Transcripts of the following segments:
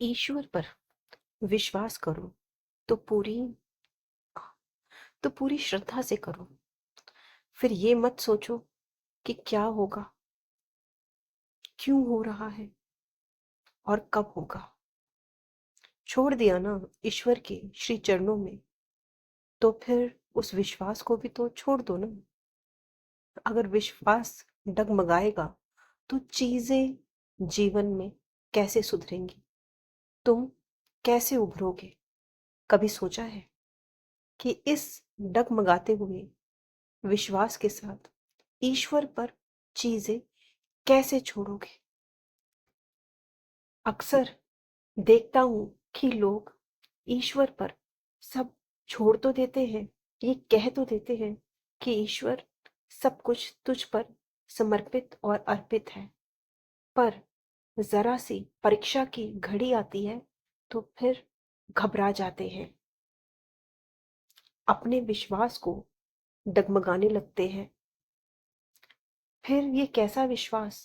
ईश्वर पर विश्वास करो तो पूरी श्रद्धा से करो। फिर ये मत सोचो कि क्या होगा, क्यों हो रहा है और कब होगा। छोड़ दिया ना ईश्वर के श्री चरणों में, तो फिर उस विश्वास को भी तो छोड़ दो ना। अगर विश्वास डगमगाएगा तो चीजें जीवन में कैसे सुधरेंगी, तुम कैसे उभरोगे। कभी सोचा है कि इस डगमगाते हुए विश्वास के साथ ईश्वर पर चीजें कैसे छोड़ोगे। अक्सर देखता हूं कि लोग ईश्वर पर सब छोड़ तो देते हैं, ये कह तो देते हैं कि ईश्वर सब कुछ तुझ पर समर्पित और अर्पित है, पर जरा सी परीक्षा की घड़ी आती है तो फिर घबरा जाते हैं, अपने विश्वास को डगमगाने लगते हैं। फिर ये कैसा विश्वास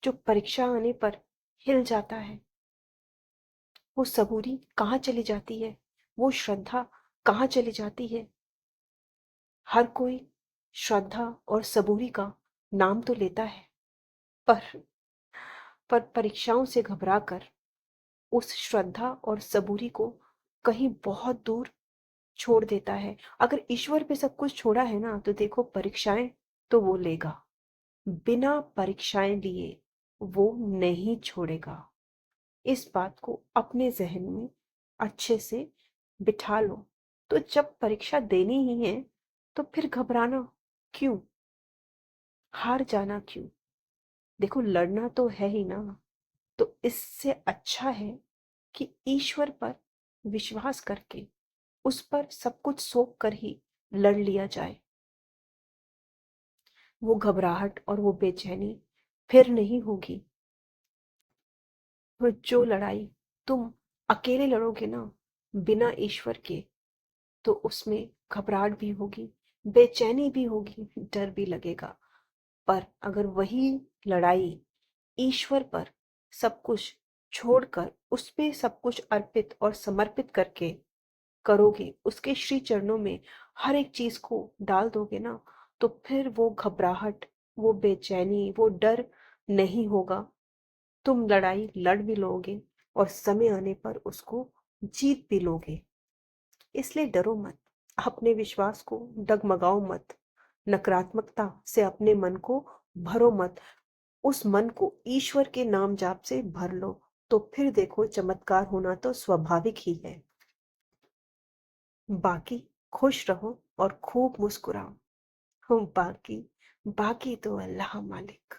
जो परीक्षा आने पर हिल जाता है। वो सबूरी कहाँ चली जाती है, वो श्रद्धा कहाँ चली जाती है। हर कोई श्रद्धा और सबूरी का नाम तो लेता है, पर परीक्षाओं से घबराकर उस श्रद्धा और सबूरी को कहीं बहुत दूर छोड़ देता है। अगर ईश्वर पे सब कुछ छोड़ा है ना, तो देखो परीक्षाएं तो वो लेगा, बिना परीक्षाएं लिए वो नहीं छोड़ेगा। इस बात को अपने जहन में अच्छे से बिठा लो। तो जब परीक्षा देनी ही है तो फिर घबराना क्यों, हार जाना क्यों। देखो लड़ना तो है ही ना, तो इससे अच्छा है कि ईश्वर पर विश्वास करके उस पर सब कुछ सौंप कर ही लड़ लिया जाए। वो घबराहट और वो बेचैनी फिर नहीं होगी। और जो लड़ाई तुम अकेले लड़ोगे ना, बिना ईश्वर के, तो उसमें घबराहट भी होगी, बेचैनी भी होगी, डर भी लगेगा। पर अगर वही लड़ाई ईश्वर पर सब कुछ छोड़कर उस पे सब कुछ अर्पित और समर्पित करके करोगे, उसके श्री चरणों में हर एक चीज को डाल दोगे ना, तो फिर वो घबराहट, वो बेचैनी, वो डर नहीं होगा। तुम लड़ाई लड़ भी लोगे और समय आने पर उसको जीत भी लोगे। इसलिए डरो मत, अपने विश्वास को डगमगाओ मत, नकारात्मकता से अपने मन को भरो मत। उस मन को ईश्वर के नाम जाप से भर लो, तो फिर देखो चमत्कार होना तो स्वाभाविक ही है। बाकी खुश रहो और खूब मुस्कुराओ। बाकी बाकी तो अल्लाह मालिक।